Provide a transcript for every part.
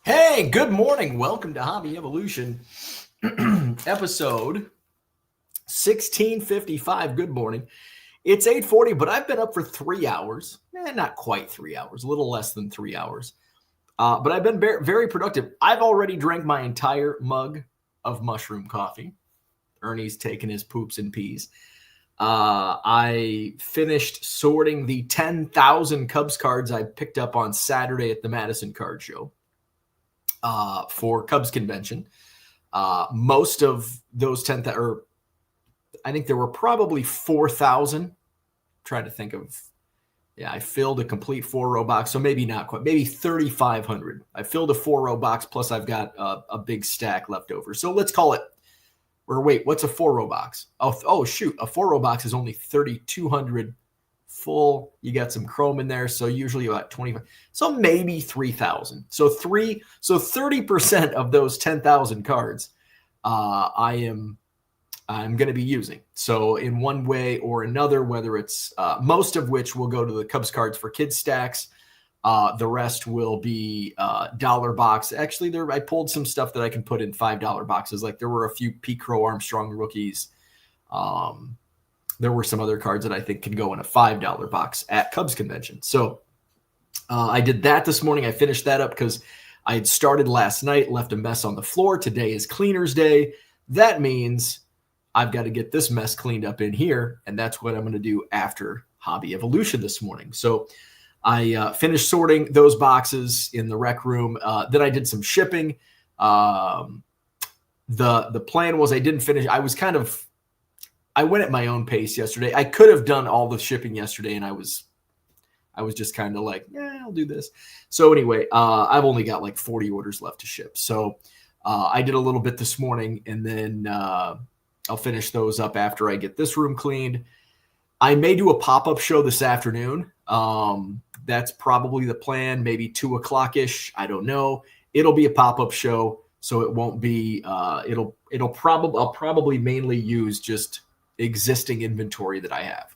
Hey, good morning. Welcome to Hobby Evolution, episode 1655. Good morning. It's 8:40, but I've been up for 3 hours. Not quite 3 hours, a little less than 3 hours. But I've been very productive. I've already drank my entire mug of mushroom coffee. Ernie's taking his poops and peas. I finished sorting the 10,000 Cubs cards I picked up on Saturday at the Madison Card Show. For Cubs convention. Most of those 10,000, or I think there were probably 4,000. Trying to think of, I filled a complete 4-row box, so maybe not quite, maybe 3,500. I filled a 4-row box, plus I've got a big stack left over. So let's call it, or wait, what's a 4-row box? Oh, shoot, a 4-row box is only 3,200 full. You got some chrome in there, so usually about 25, so maybe 3,000. So 30% of those 10,000 cards I'm going to be using. So in one way or another, whether it's most of which will go to the Cubs cards for kids stacks, the rest will be dollar box. Actually, I pulled some stuff that I can put in $5 boxes. Like there were a few Pete Crow Armstrong rookies. There were some other cards that I think can go in a $5 box at Cubs convention. So I did that this morning. I finished that up because I had started last night, left a mess on the floor. Today is cleaner's day. That means I've got to get this mess cleaned up in here, and that's what I'm going to do after Hobby Evolution this morning. So I finished sorting those boxes in the rec room. Then I did some shipping. The plan was I didn't finish. I went at my own pace yesterday. I could have done all the shipping yesterday, and I was just kind of like, I'll do this. So anyway, I've only got like 40 orders left to ship. So I did a little bit this morning, and then I'll finish those up after I get this room cleaned. I may do a pop-up show this afternoon. That's probably the plan, maybe 2 o'clock-ish. I don't know. It'll be a pop-up show, so it won't be, I'll probably mainly use just existing inventory that I have.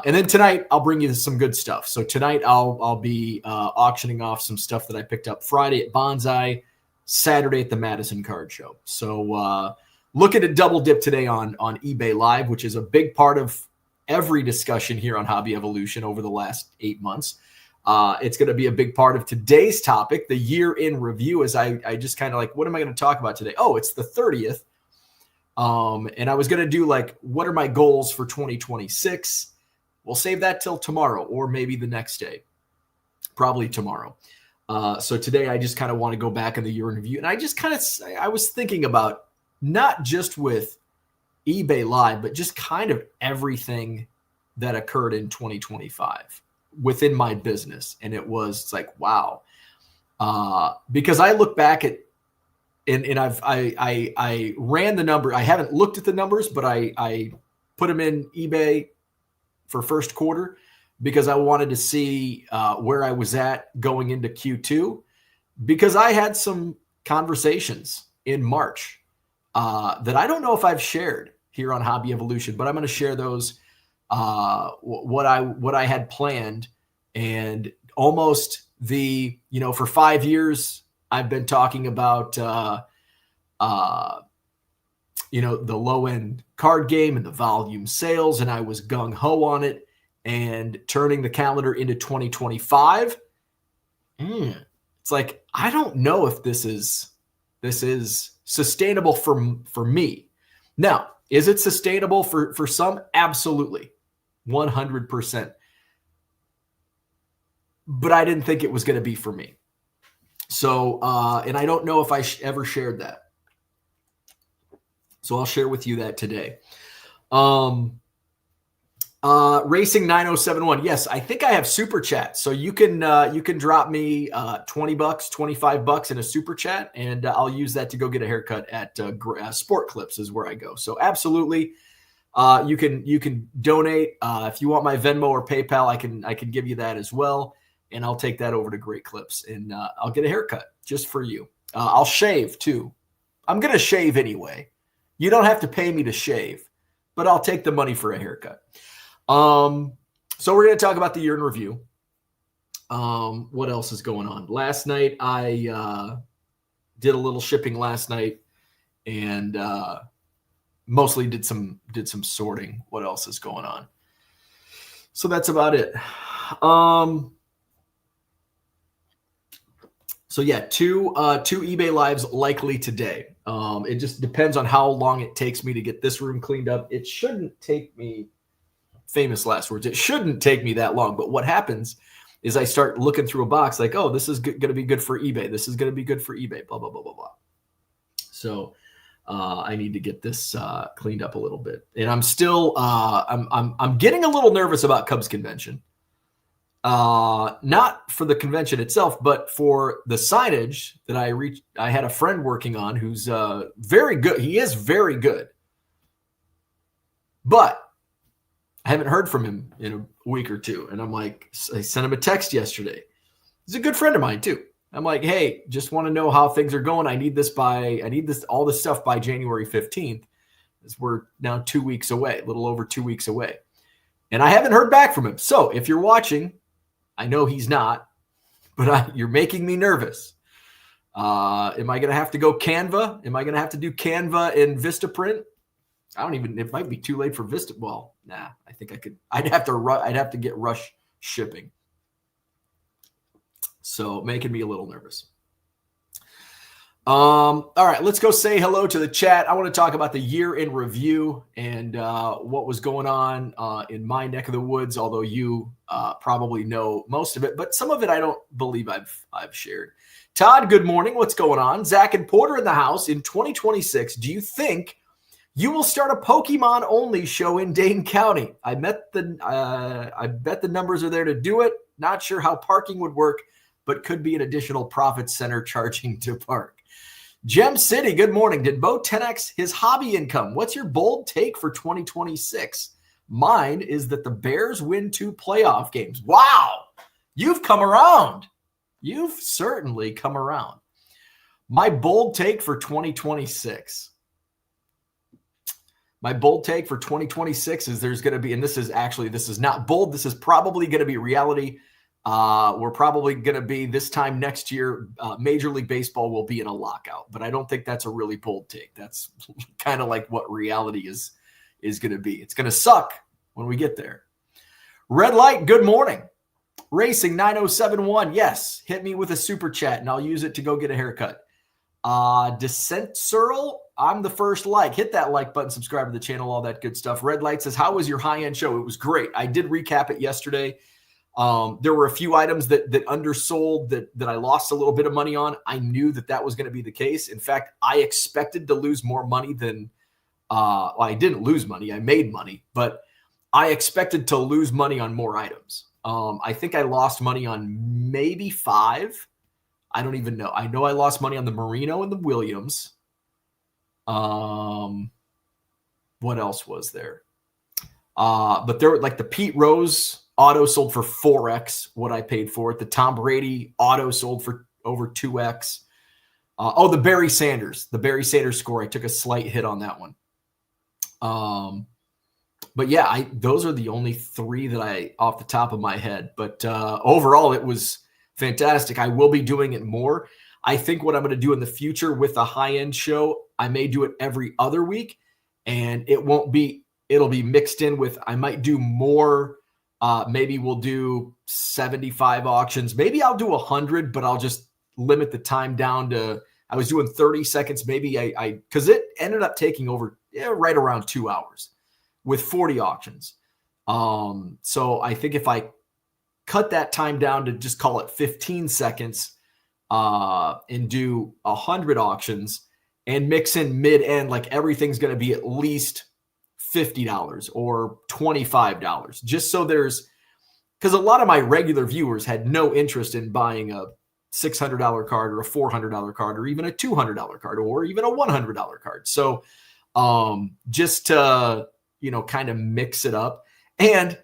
And then tonight I'll bring you some good stuff. So tonight I'll be auctioning off some stuff that I picked up Friday at Bonsai, Saturday at the Madison Card Show. So looking at double dip today on eBay Live, which is a big part of every discussion here on Hobby Evolution over the last 8 months. It's going to be a big part of today's topic, the year in review, as I just kind of like, what am I going to talk about today? Oh, it's the 30th. And I was going to do like, what are my goals for 2026? We'll save that till tomorrow or maybe the next day, probably tomorrow. So today I just kind of want to go back in the year in review. And I was thinking about not just with eBay Live, but just kind of everything that occurred in 2025 within my business. And it's like, wow. Because I look back at, and I ran the number. I haven't looked at the numbers, but I put them in eBay for first quarter because I wanted to see where I was at going into Q2, because I had some conversations in March that I don't know if I've shared here on Hobby Evolution, but I'm going to share those, what I had planned. And almost for 5 years, I've been talking about, the low end card game and the volume sales. And I was gung ho on it and turning the calendar into 2025. It's like, I don't know if this is sustainable for me. Now, is it sustainable for some? Absolutely. 100%. But I didn't think it was going to be for me. So, and I don't know if I ever shared that. So I'll share with you that today. Racing 9071. Yes, I think I have super chat. So you can drop me $20, $25 in a super chat, and I'll use that to go get a haircut at Sport Clips is where I go. So absolutely, you can donate if you want my Venmo or PayPal. I can give you that as well, and I'll take that over to Great Clips, and I'll get a haircut just for you. I'll shave too. I'm gonna shave anyway. You don't have to pay me to shave, but I'll take the money for a haircut. So we're going to talk about the year in review. What else is going on? Last night, I did a little shipping last night, and mostly did some sorting. What else is going on? So that's about it. So yeah, two eBay lives likely today. It just depends on how long it takes me to get this room cleaned up. It shouldn't take me, famous last words, it shouldn't take me that long. But what happens is I start looking through a box like, oh, this is going to be good for eBay. This is going to be good for eBay, blah, blah, blah, blah, blah. So I need to get this cleaned up a little bit. And I'm still, I'm getting a little nervous about Cubs convention. Not for the convention itself, but for the signage that I had a friend working on who's very good. He is very good, but I haven't heard from him in a week or two. And I'm like, I sent him a text yesterday. He's a good friend of mine too. I'm like, hey, just want to know how things are going. I need all this stuff by January 15th, as we're now 2 weeks away, a little over 2 weeks away. And I haven't heard back from him. So if you're watching, I know he's not, but you're making me nervous. Am I going to have to go Canva? Am I going to have to do Canva in Vistaprint? It might be too late for Vista. Well, nah, I think I could. I'd have to get rush shipping. So making me a little nervous. All right, let's go say hello to the chat. I want to talk about the year in review and what was going on in my neck of the woods, although you probably know most of it, but some of it I don't believe I've shared. Todd, good morning. What's going on? Zach and Porter in the house. In 2026, do you think you will start a Pokemon only show in Dane County? I bet the numbers are there to do it. Not sure how parking would work, but could be an additional profit center charging to park. Gem City, good morning. Did Bo 10x his hobby income? What's your bold take for 2026? Mine is that the Bears win 2 playoff games. Wow, you've come around. You've certainly come around. My bold take for 2026. My bold take for 2026 is there's going to be, and this is not bold, this is probably going to be reality. We're probably going to be this time next year, Major League Baseball will be in a lockout, but I don't think that's a really bold take. That's kind of like what reality is going to be. It's going to suck when we get there. Red Light, good morning. Racing 9071. Yes, hit me with a super chat and I'll use it to go get a haircut. Descent Searle, I'm the first like. Hit that like button, subscribe to the channel, all that good stuff. Red Light says, how was your high-end show? It was great. I did recap it yesterday. There were a few items that undersold that I lost a little bit of money on. I knew that was going to be the case. In fact, I expected to lose more money than I didn't lose money. I made money, but I expected to lose money on more items. I think I lost money on maybe 5. I don't even know. I know I lost money on the Marino and the Williams. What else was there? But there were like the Pete Rose auto sold for 4x what I paid for it. The Tom Brady auto sold for over 2x. The Barry Sanders score. I took a slight hit on that one. But yeah, those are the only 3 that I off the top of my head. But overall, it was fantastic. I will be doing it more. I think what I'm going to do in the future with a high-end show, I may do it every other week, and it'll be mixed in with, I might do more. Maybe we'll do 75 auctions. Maybe I'll do 100, but I'll just limit the time down to, I was doing 30 seconds. Maybe because it ended up taking over right around 2 hours with 40 auctions. So I think if I cut that time down to just call it 15 seconds and do 100 auctions and mix in mid-end, like everything's going to be at least $50 or $25, just so because a lot of my regular viewers had no interest in buying a $600 card or a $400 card or even a $200 card or even a $100 card. So just to, kind of mix it up, and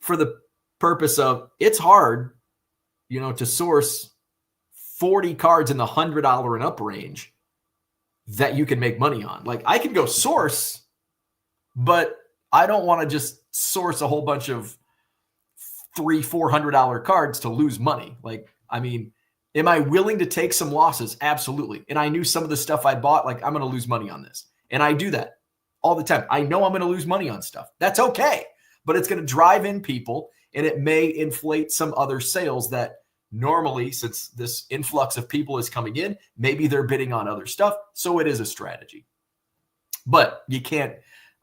for the purpose of, it's hard, to source 40 cards in the $100 and up range that you can make money on. Like, I can go source, but I don't want to just source a whole bunch of $300-$400 cards to lose money. Like, I mean, am I willing to take some losses? Absolutely. And I knew some of the stuff I bought, like, I'm going to lose money on this. And I do that all the time. I know I'm going to lose money on stuff. That's okay. But it's going to drive in people, and it may inflate some other sales that normally, since this influx of people is coming in, maybe they're bidding on other stuff. So it is a strategy. But you can't,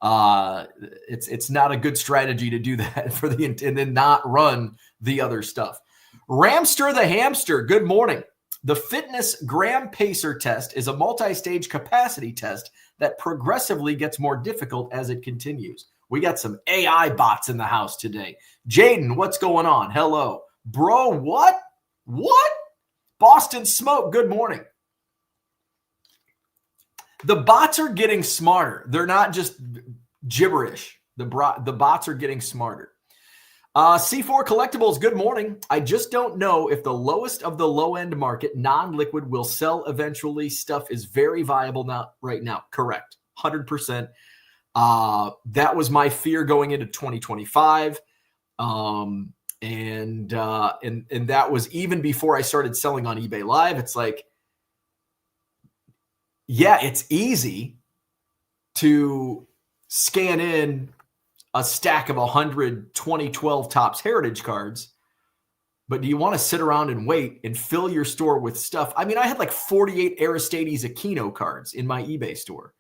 it's not a good strategy to do that and then not run the other stuff. Ramster the Hamster, good morning. The fitness gram pacer test is a multi-stage capacity test that progressively gets more difficult as it continues. We got some AI bots in the house today. Jaden, what's going on? Hello. Bro, what? What? Boston Smoke, good morning. The bots are getting smarter. They're not just gibberish. The bots are getting smarter. C4 Collectibles, good morning. I just don't know if the lowest of the low-end market, non-liquid, will sell eventually. Stuff is very viable now, right now. Correct. 100%. That was my fear going into 2025. And that was even before I started selling on eBay Live. It's like, yeah, it's easy to scan in a stack of 100 2012 Topps Heritage cards, but do you want to sit around and wait and fill your store with stuff? I mean, I had like 48 Aristides Aquino cards in my eBay store.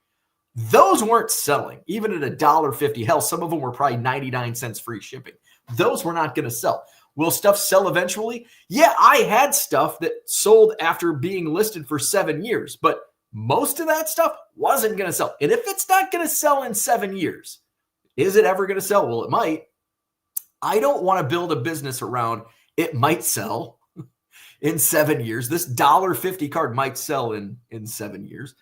Those weren't selling, even at $1.50. Hell, some of them were probably 99 cents free shipping. Those were not going to sell. Will stuff sell eventually? Yeah, I had stuff that sold after being listed for 7 years, but most of that stuff wasn't going to sell. And if it's not going to sell in 7 years, is it ever going to sell? Well, it might. I don't want to build a business around it might sell in 7 years. This $1.50 card might sell in 7 years.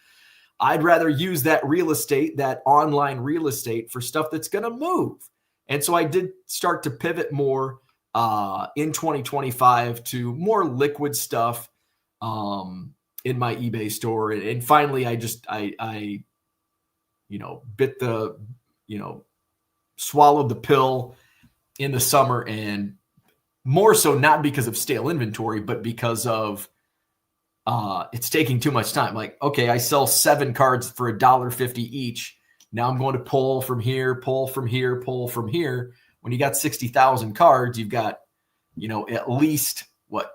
I'd rather use that real estate, that online real estate, for stuff that's going to move. And so I did start to pivot more in 2025 to more liquid stuff in my eBay store. And finally, I bit the, swallowed the pill in the summer, and more so not because of stale inventory, but because of it's taking too much time. Like, okay, I sell 7 cards for $1.50 each. Now I'm going to pull from here, pull from here, pull from here. When you got 60,000 cards, you've got, at least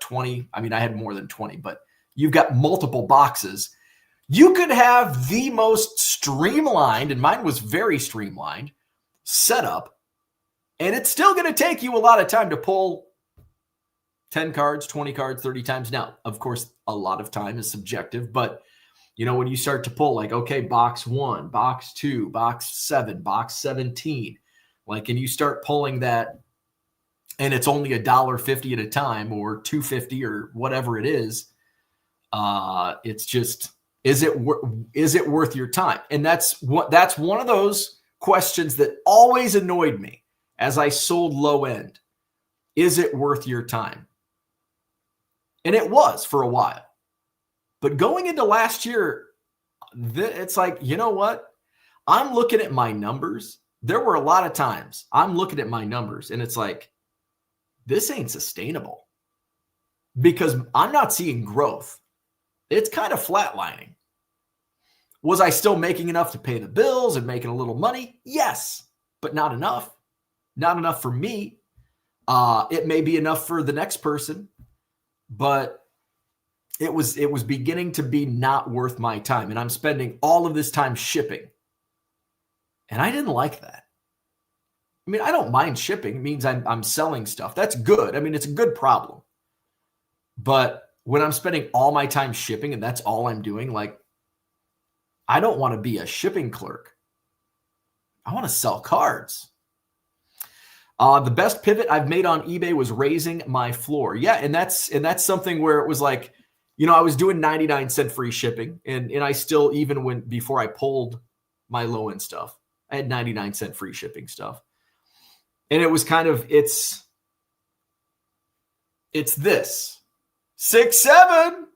20. I mean, I had more than 20, but you've got multiple boxes. You could have the most streamlined, and mine was very streamlined, setup, and it's still going to take you a lot of time to pull 10 cards, 20 cards, 30 times. Now, of course, a lot of time is subjective, but when you start to pull, like, okay, box 1, box 2, box 7, box 17, like, and you start pulling that, and it's only $1.50 at a time, or $2.50, or whatever it is. It's just, is it worth your time? And that's one of those questions that always annoyed me as I sold low end. Is it worth your time? And it was for a while. But going into last year, it's like, you know what? I'm looking at my numbers. There were a lot of times I'm looking at my numbers, and it's like, this ain't sustainable, because I'm not seeing growth. It's kind of flatlining. Was I still making enough to pay the bills and making a little money? Yes, but not enough. Not enough for me. It may be enough for the next person, but it was beginning to be not worth my time. And I'm spending all of this time shipping. And I didn't like that. I mean, I don't mind shipping. It means I'm selling stuff. That's good. I mean, it's a good problem. But when I'm spending all my time shipping and that's all I'm doing, like, I don't want to be a shipping clerk. I want to sell cards. The best pivot I've made on eBay was raising my floor. Yeah, and that's something where it was like, I was doing 99 cent free shipping, and I still, even before I pulled my low end stuff, I had 99 cent free shipping stuff. And it was kind of, it's this 6, 7.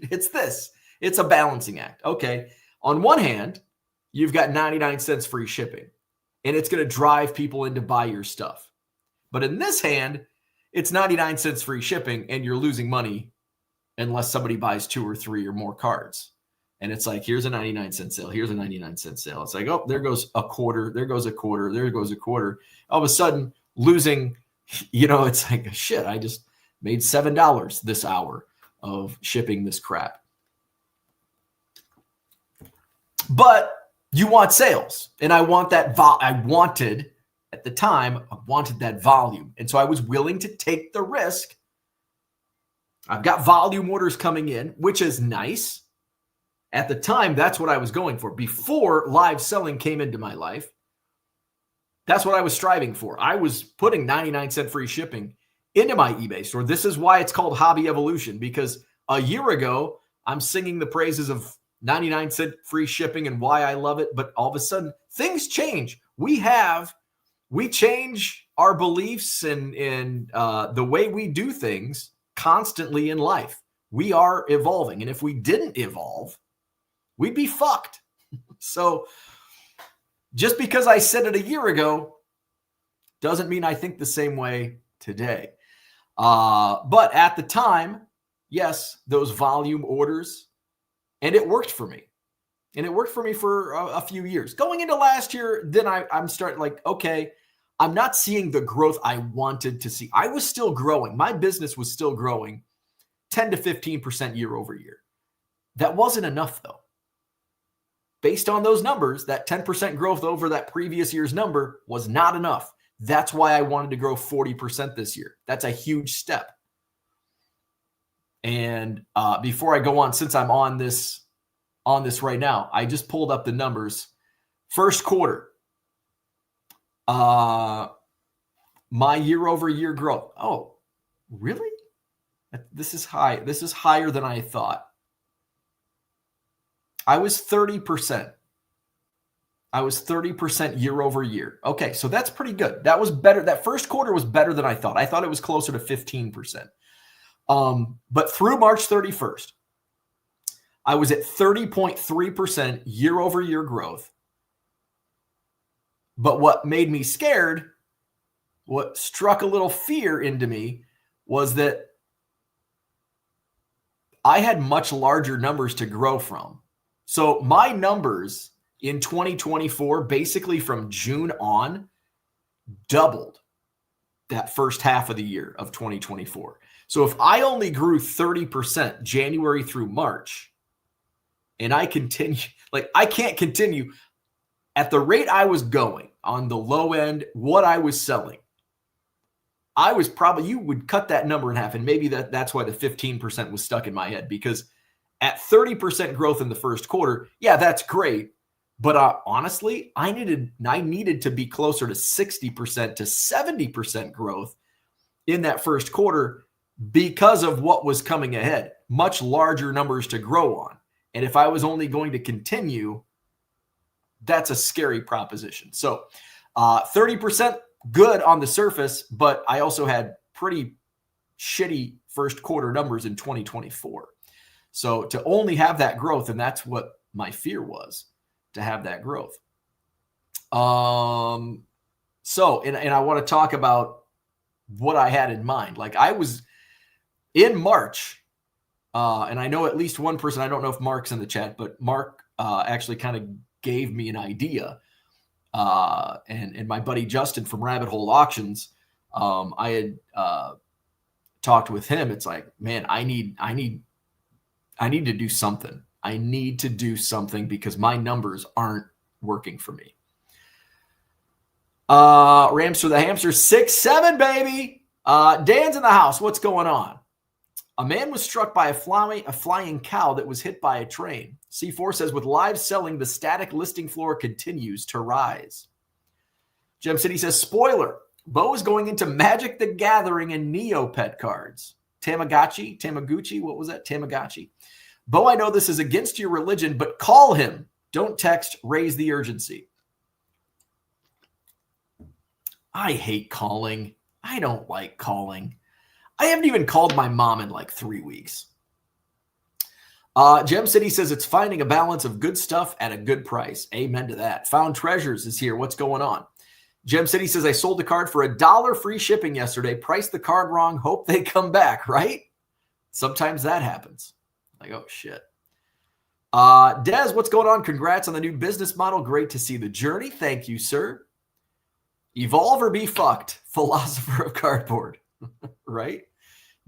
It's this. It's a balancing act. Okay. On one hand, you've got 99 cents free shipping, and it's going to drive people in to buy your stuff. But in this hand, it's 99 cents free shipping, and you're losing money unless somebody buys 2 or 3 or more cards. And it's like, here's a 99-cent sale. Here's a 99-cent sale. It's like, oh, there goes a quarter. There goes a quarter. There goes a quarter. All of a sudden, losing, it's like, shit, I just made $7 this hour of shipping this crap. But you want sales. And I want that. At the time, I wanted that volume. And so I was willing to take the risk. I've got volume orders coming in, which is nice. At the time, that's what I was going for. Before live selling came into my life, that's what I was striving for. I was putting 99-cent free shipping into my eBay store. This is why it's called Hobby Evolution, because a year ago, I'm singing the praises of 99-cent free shipping and why I love it. But all of a sudden, things change. We change our beliefs and the way we do things constantly in life. We are evolving. And if we didn't evolve, we'd be fucked. So just because I said it a year ago doesn't mean I think the same way today. But at the time, yes, those volume orders, and it worked for me. And it worked for me for a few years. Going into last year, then I'm starting like, okay, I'm not seeing the growth I wanted to see. I was still growing. My business was still growing 10 to 15% year over year. That wasn't enough, though. Based on those numbers, that 10% growth over that previous year's number was not enough. That's why I wanted to grow 40% this year. That's a huge step. And before I go on, since I'm on this right now, I just pulled up the numbers. First quarter, my year over year growth. Oh, really? This is high. This is higher than I thought. I was 30%. I was 30% year over year. Okay, so that's pretty good. That was better. That first quarter was better than I thought. I thought it was closer to 15%. But through March 31st, I was at 30.3% year over year growth. But what made me scared, what struck a little fear into me, was that I had much larger numbers to grow from. So my numbers in 2024, basically from June on, doubled that first half of the year of 2024. So if I only grew 30% January through March, and I continue, I can't continue at the rate I was going on the low end, what I was selling, I was probably, you would cut that number in half. And maybe that's why the 15% was stuck in my head, because at 30% growth in the first quarter, yeah, that's great. But honestly, I needed to be closer to 60% to 70% growth in that first quarter because of what was coming ahead. Much larger numbers to grow on. And if I was only going to continue, that's a scary proposition. So 30% good on the surface, but I also had pretty shitty first quarter numbers in 2024. So to only have that growth, and that's what my fear was, to have that growth. And I want to talk about what I had in mind. Like I was in March, and I know at least one person, I don't know if Mark's in the chat, but Mark actually kind of gave me an idea. And my buddy Justin from Rabbit Hole Auctions, I had talked with him. It's like, man, I need to do something. I need to do something because my numbers aren't working for me. Rams for the Hamster 6-7, baby. Dan's in the house. What's going on? A man was struck by a flying cow that was hit by a train. C4 says, with live selling, the static listing floor continues to rise. Gem City says, spoiler, Bo is going into Magic the Gathering and Neopet cards. Tamagotchi, what was that? Tamagotchi. Bo, I know this is against your religion, but call him. Don't text, raise the urgency. I hate calling. I don't like calling. I haven't even called my mom in like 3 weeks. Gem City says it's finding a balance of good stuff at a good price. Amen to that. Found Treasures is here. What's going on? Gem City says, I sold the card for $1 free shipping yesterday. Priced the card wrong. Hope they come back, right? Sometimes that happens. Like, oh, shit. Des, what's going on? Congrats on the new business model. Great to see the journey. Thank you, sir. Evolve or be fucked. Philosopher of cardboard. Right?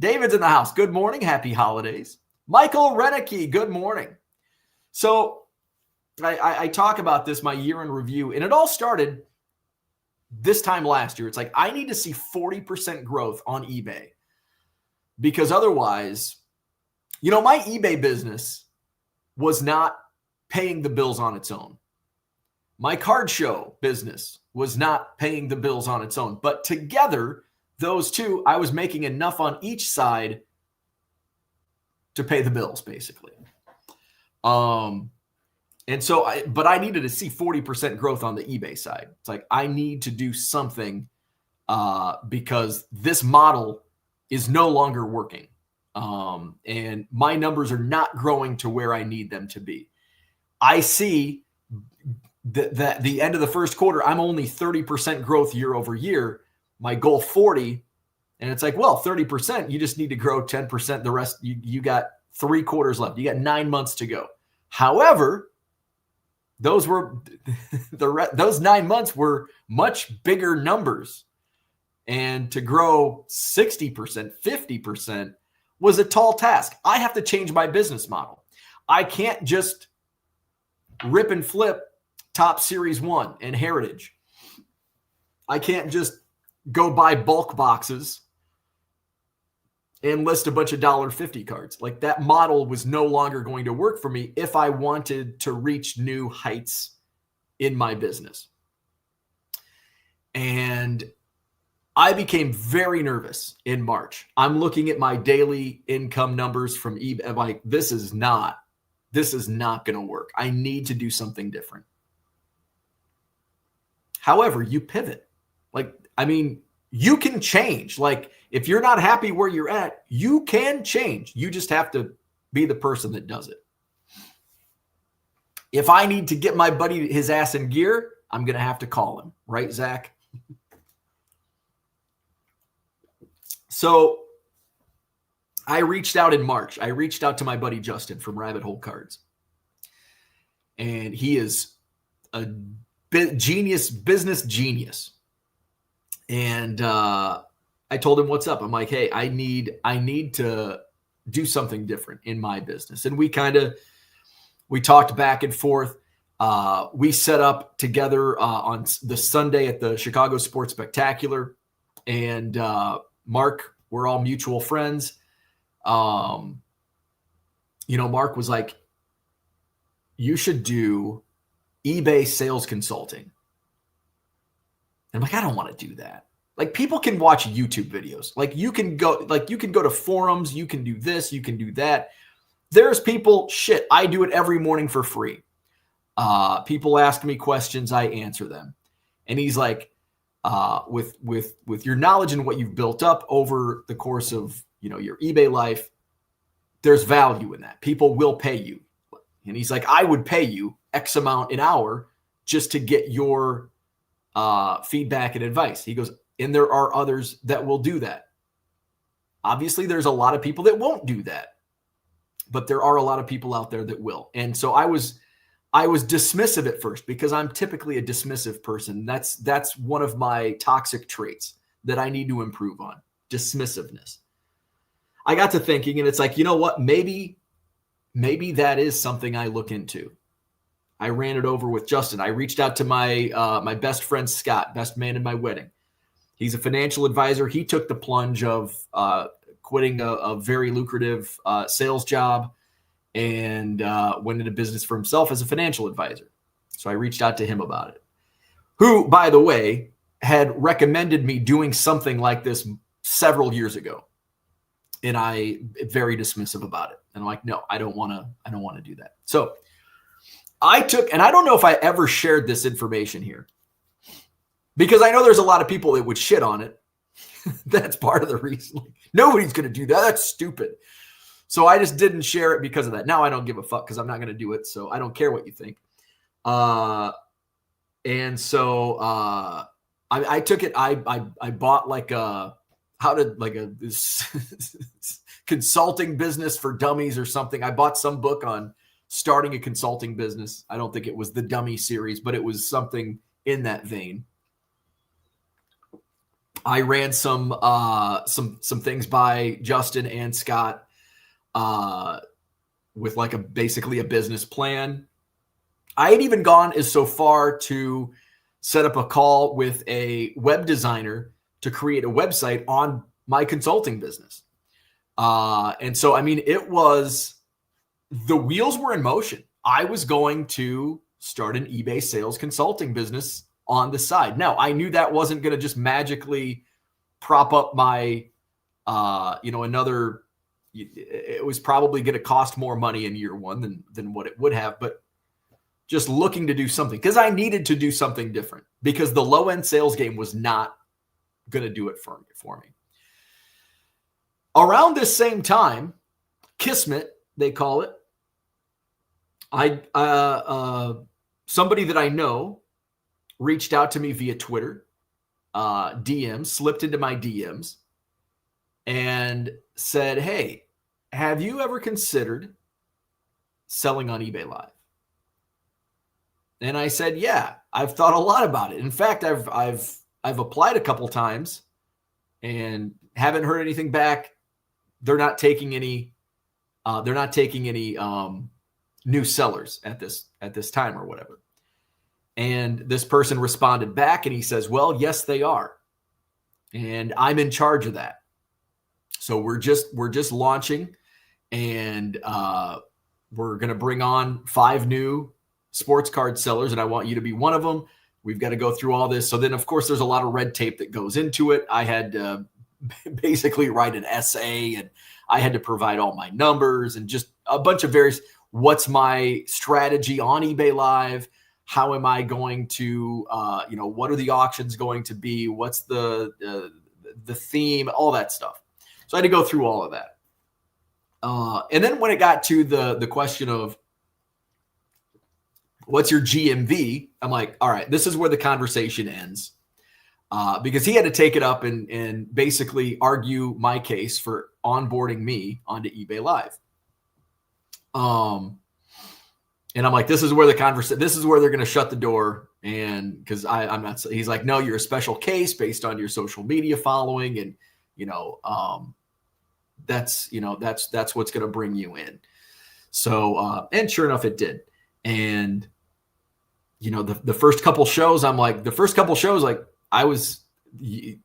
David's in the house. Good morning. Happy holidays. Michael Renicky, good morning. So I talk about this, my year in review, and it all started this time last year. It's like, I need to see 40% growth on eBay because otherwise, my eBay business was not paying the bills on its own. My card show business was not paying the bills on its own. But together, those two, I was making enough on each side to pay the bills, basically. And so, but I needed to see 40% growth on the eBay side. It's like, I need to do something because this model is no longer working. And my numbers are not growing to where I need them to be. I see that the end of the first quarter, I'm only 30% growth year over year. My goal 40. And it's like, well, 30%, you just need to grow 10%. The rest, you got 3 quarters left. You got 9 months to go. However, those 9 months were much bigger numbers. And to grow 60%, 50% was a tall task. I have to change my business model. I can't just rip and flip Top Series 1 and Heritage. I can't just go buy bulk boxes and list a bunch of $1.50 cards. Like, that model was no longer going to work for me if I wanted to reach new heights in my business. And I became very nervous in March. I'm looking at my daily income numbers from eBay. I'm like, this is not going to work. I need to do something different. However, you pivot. You can change. Like, if you're not happy where you're at, you can change. You just have to be the person that does it. If I need to get my buddy his ass in gear, I'm going to have to call him. Right, Zach? So I reached out in March. I reached out to my buddy Justin from Rabbit Hole Cards. And he is a business genius. And I told him what's up. I'm like, hey, I need to do something different in my business. And we talked back and forth. We set up together on the Sunday at the Chicago Sports Spectacular. And Mark, we're all mutual friends. Mark was like, you should do eBay sales consulting. And I'm like, I don't want to do that. Like, people can watch YouTube videos. You can go to forums, you can do this, you can do that. There's people, I do it every morning for free. People ask me questions, I answer them. And he's like, with your knowledge and what you've built up over the course of, your eBay life, there's value in that. People will pay you. And he's like, I would pay you X amount an hour just to get your feedback and advice. He goes, and there are others that will do that. Obviously, there's a lot of people that won't do that, but there are a lot of people out there that will. And so I was dismissive at first because I'm typically a dismissive person. That's one of my toxic traits that I need to improve on, dismissiveness. I got to thinking, and it's like, you know what? Maybe that is something I look into. I ran it over with Justin. I reached out to my best friend, Scott, best man in my wedding. He's a financial advisor. He took the plunge of quitting a very lucrative sales job and went into business for himself as a financial advisor. So I reached out to him about it, who, by the way, had recommended me doing something like this several years ago. And I very dismissive about it. And I'm like, no, I don't want to do that. So I took, and I don't know if I ever shared this information here, because I know there's a lot of people that would shit on it. That's part of the reason. Like, nobody's going to do that. That's stupid. So I just didn't share it because of that. Now I don't give a fuck because I'm not going to do it. So I don't care what you think. And so I took it. I bought like a this consulting business for dummies or something. I bought some book on starting a consulting business. I don't think it was the Dummy series, but it was something in that vein. I ran some things by Justin and Scott with like basically a business plan. I had even gone as so far to set up a call with a web designer to create a website on my consulting business. And so, I mean, the wheels were in motion. I was going to start an eBay sales consulting business on the side. Now, I knew that wasn't going to just magically prop up my, it was probably going to cost more money in year one than what it would have, but just looking to do something because I needed to do something different because the low end sales game was not going to do it for me. Around this same time, Kismet, they call it, somebody that I know reached out to me via Twitter, DMs, slipped into my DMs and said, "Hey, have you ever considered selling on eBay Live?" And I said, "Yeah, I've thought a lot about it. In fact, I've applied a couple times and haven't heard anything back. They're not taking any new sellers at this time or whatever." And this person responded back and he says, "Well, yes, they are. And I'm in charge of that. So we're just launching and we're going to bring on 5 new sports card sellers and I want you to be one of them. We've got to go through all this." So then, of course, there's a lot of red tape that goes into it. I had to basically write an essay and I had to provide all my numbers and just a bunch of various, what's my strategy on eBay Live? How am I going to, what are the auctions going to be? What's the theme? All that stuff. So I had to go through all of that. And then when it got to the question of what's your GMV, I'm like, all right, this is where the conversation ends. Because he had to take it up and basically argue my case for onboarding me onto eBay Live. And I'm like, this is where this is where they're going to shut the door. And because I'm not, he's like, "No, you're a special case based on your social media following. And, that's what's going to bring you in." So, and sure enough, it did. And, the first couple shows,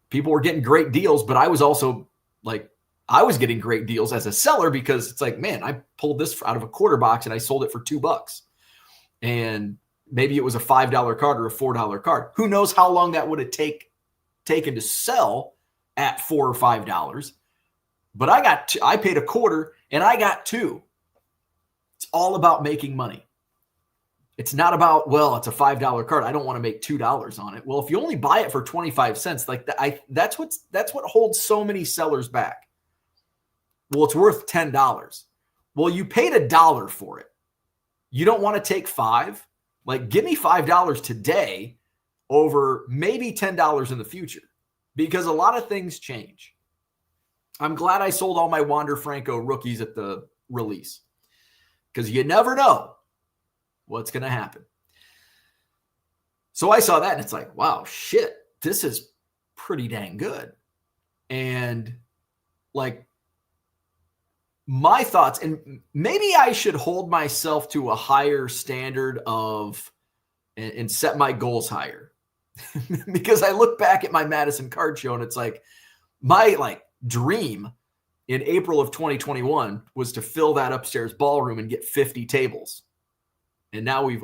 people were getting great deals, but I was also like, I was getting great deals as a seller because it's like, man, I pulled this out of a quarter box and I sold it for $2. And maybe it was a $5 card or a $4 card. Who knows how long that would have taken to sell at $4 or $5. But I paid a quarter and I got 2. It's all about making money. It's not about, well, it's a $5 card, I don't want to make $2 on it. Well, if you only buy it for 25 cents, like that's what holds so many sellers back. Well, it's worth $10. Well, you paid $1 for it. You don't want to take $5? Like, give me $5 today over maybe $10 in the future because a lot of things change. I'm glad I sold all my Wander Franco rookies at the release because you never know what's going to happen. So I saw that and it's like, wow, shit, this is pretty dang good. And like, my thoughts, and maybe I should hold myself to a higher standard and set my goals higher because I look back at my Madison card show and it's like my dream in April of 2021 was to fill that upstairs ballroom and get 50 tables. And now we've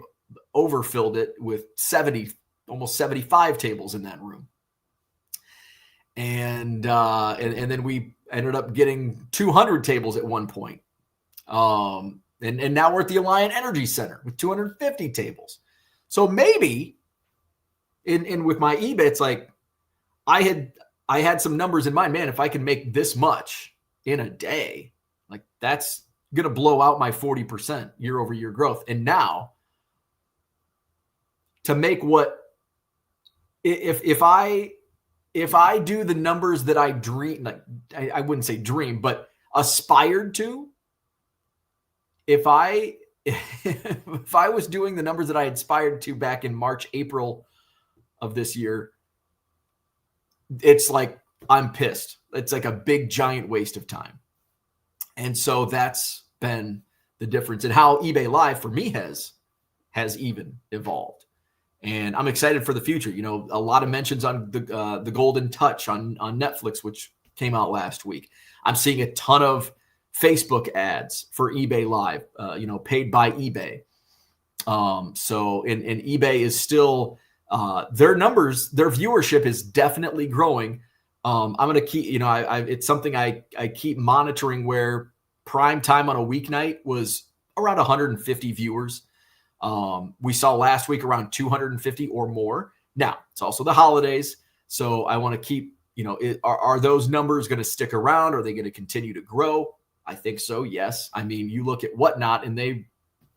overfilled it with 70, almost 75 tables in that room. And then we ended up getting 200 tables at one point. And now we're at the Alliant Energy Center with 250 tables. So maybe in with my eBay, it's like I had some numbers in mind, man, if I can make this much in a day, like that's going to blow out my 40% year over year growth. And now to make what if I do the numbers that I dream, like I wouldn't say dream, but aspired to, if I if I was doing the numbers that I aspired to back in March, April of this year, it's like I'm pissed. It's like a big giant waste of time. And so that's been the difference in how eBay Live for me has even evolved. And I'm excited for the future. You know, a lot of mentions on the Golden Touch on Netflix, which came out last week. I'm seeing a ton of Facebook ads for eBay Live, paid by eBay. So eBay is still their numbers, their viewership is definitely growing. I'm going to keep, it's something I keep monitoring, where prime time on a weeknight was around 150 viewers. We saw last week around 250 or more. Now, it's also the holidays, so I want to keep, are those numbers going to stick around? Are they going to continue to grow? I think so, yes. I mean, you look at Whatnot, and they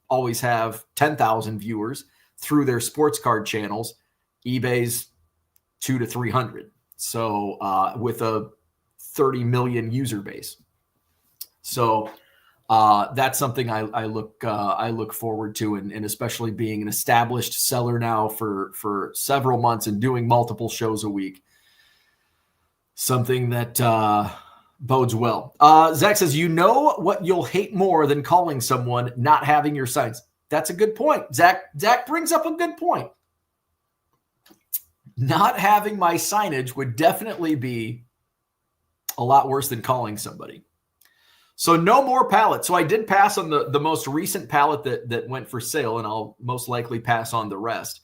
always have 10,000 viewers through their sports card channels. eBay's 200 to 300. So with a 30 million user base. So that's something I look forward to, and especially being an established seller now for several months and doing multiple shows a week. Something that bodes well. Zach says, what you'll hate more than calling someone not having your signs? That's a good point. Zach brings up a good point. Not having my signage would definitely be a lot worse than calling somebody. So no more pallets. So I did pass on the most recent pallet that went for sale, and I'll most likely pass on the rest.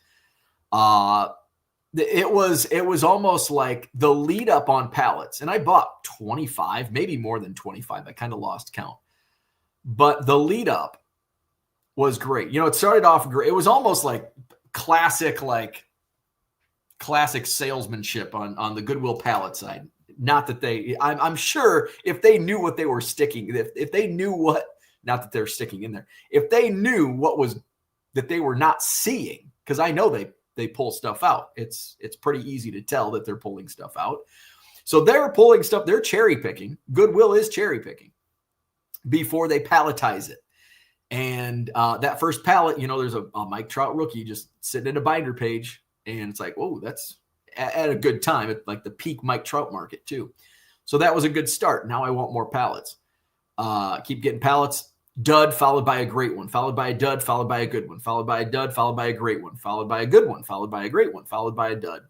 It was almost like the lead up on pallets, and I bought 25, maybe more than 25. I kind of lost count, but the lead up was great. It started off great. It was almost like classic salesmanship on the Goodwill pallet side. Not that I'm sure if they knew what they were sticking, if they knew what, not that they're sticking in there, if they knew what was that they were not seeing, because I know they pull stuff out. It's pretty easy to tell that they're pulling stuff out. So they're pulling stuff, they're cherry picking. Goodwill is cherry picking before they palletize it. And that first pallet, there's a Mike Trout rookie just sitting in a binder page. And it's like, whoa, that's at a good time, at like the peak Mike Trout market too. So that was a good start. Now I want more pallets. Keep getting pallets. Dud followed by a great one, followed by a dud, followed by a good one, followed by a dud, followed by a great one, followed by a good one, followed by a great one, followed by a dud.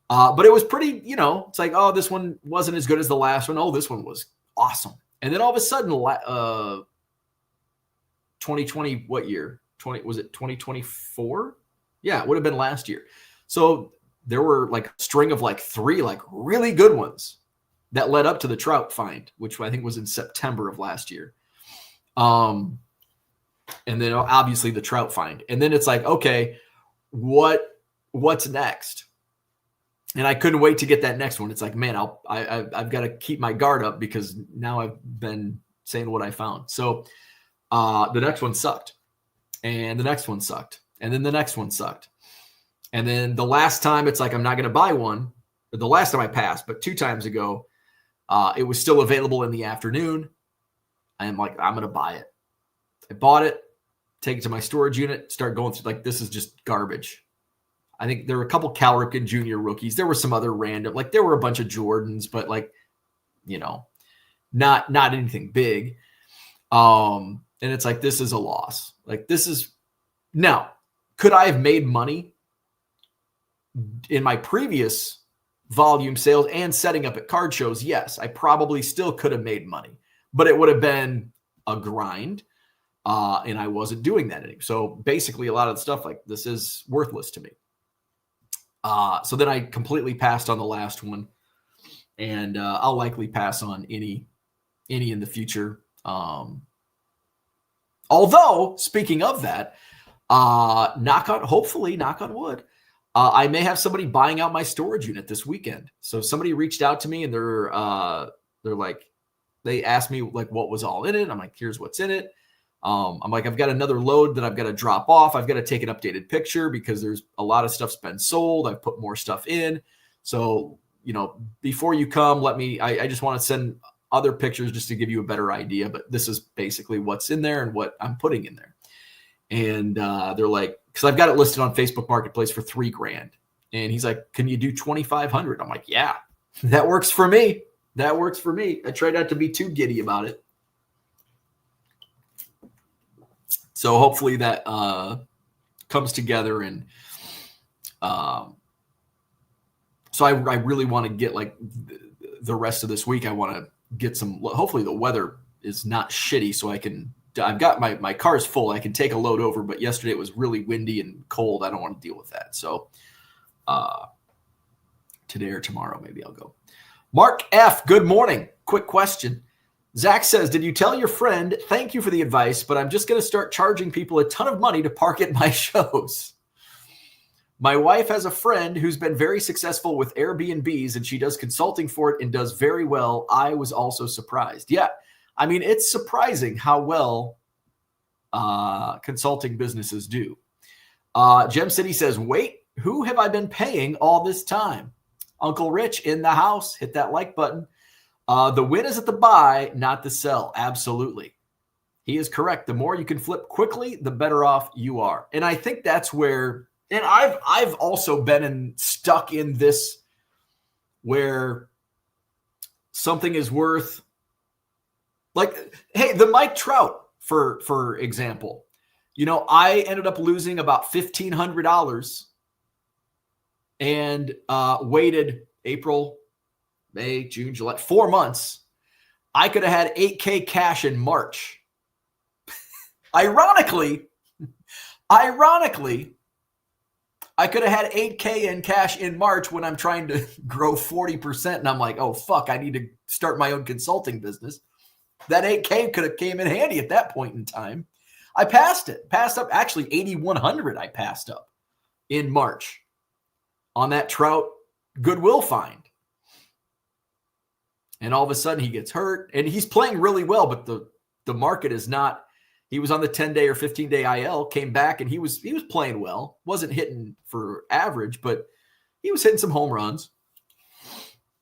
But it was pretty, it's like, oh, this one wasn't as good as the last one. Oh, this one was awesome. And then all of a sudden, 2020, what year? Was it 2024? Yeah, it would have been last year. So there were like a string of like 3 like really good ones that led up to the Trout find, which I think was in September of last year. And then obviously the Trout find. And then it's like, okay, what's next? And I couldn't wait to get that next one. It's like, man, I've got to keep my guard up, because now I've been saying what I found. So the next one sucked, and the next one sucked. And then the next one sucked. And then the last time, it's like, I'm not going to buy one. But the last time I passed, but 2 times ago, it was still available in the afternoon. I'm like, I'm going to buy it. I bought it, take it to my storage unit, start going through, like, this is just garbage. I think there were a couple Cal Ripken Jr. rookies. There were some other random, like there were a bunch of Jordans, but like, not anything big. And it's like, this is a loss. Like, this is, now, could I have made money in my previous volume sales and setting up at card shows? Yes, I probably still could have made money, but it would have been a grind. And I wasn't doing that anymore. So basically a lot of the stuff like this is worthless to me. So then I completely passed on the last one, and I'll likely pass on any in the future. Although, speaking of that, knock on wood, I may have somebody buying out my storage unit this weekend. So somebody reached out to me, and they're like, they asked me like what was all in it. I'm like, here's what's in it. I'm like, I've got another load that I've got to drop off. I've got to take an updated picture because there's a lot of stuff's been sold. I've put more stuff in. So, before you come, I just want to send other pictures just to give you a better idea. But this is basically what's in there and what I'm putting in there. And they're like, because I've got it listed on Facebook Marketplace for $3,000. And he's like, can you do 2,500? I'm like, yeah, that works for me. That works for me. I try not to be too giddy about it. So hopefully that comes together. And so I really want to get like the rest of this week. I want to get some, hopefully the weather is not shitty. So I've got my car's full. I can take a load over, but yesterday it was really windy and cold. I don't want to deal with that. So today or tomorrow, maybe I'll go. Mark F., good morning. Quick question. Zach says, did you tell your friend, thank you for the advice, but I'm just going to start charging people a ton of money to park at my shows? My wife has a friend who's been very successful with Airbnbs, and she does consulting for it and does very well. I was also surprised. Yeah, I mean, it's surprising how well consulting businesses do. Gem City says, wait, who have I been paying all this time? Uncle Rich in the house. Hit that like button. The win is at the buy, not the sell. Absolutely. He is correct. The more you can flip quickly, the better off you are. And I think that's where, and I've also been stuck in this where something is worth, like, hey, the Mike Trout, for example, I ended up losing about $1,500 and waited April, May, June, July, 4 months. I could have had $8,000 cash in March. Ironically, I could have had $8,000 in cash in March when I'm trying to grow 40%. And I'm like, oh, fuck, I need to start my own consulting business. That $8,000 could have came in handy at that point in time. I passed up actually 8,100. I passed up in March on that Trout Goodwill find. And all of a sudden he gets hurt and he's playing really well, but the market is not. He was on the 10-day or 15-day IL, came back and he was playing well. Wasn't hitting for average, but he was hitting some home runs.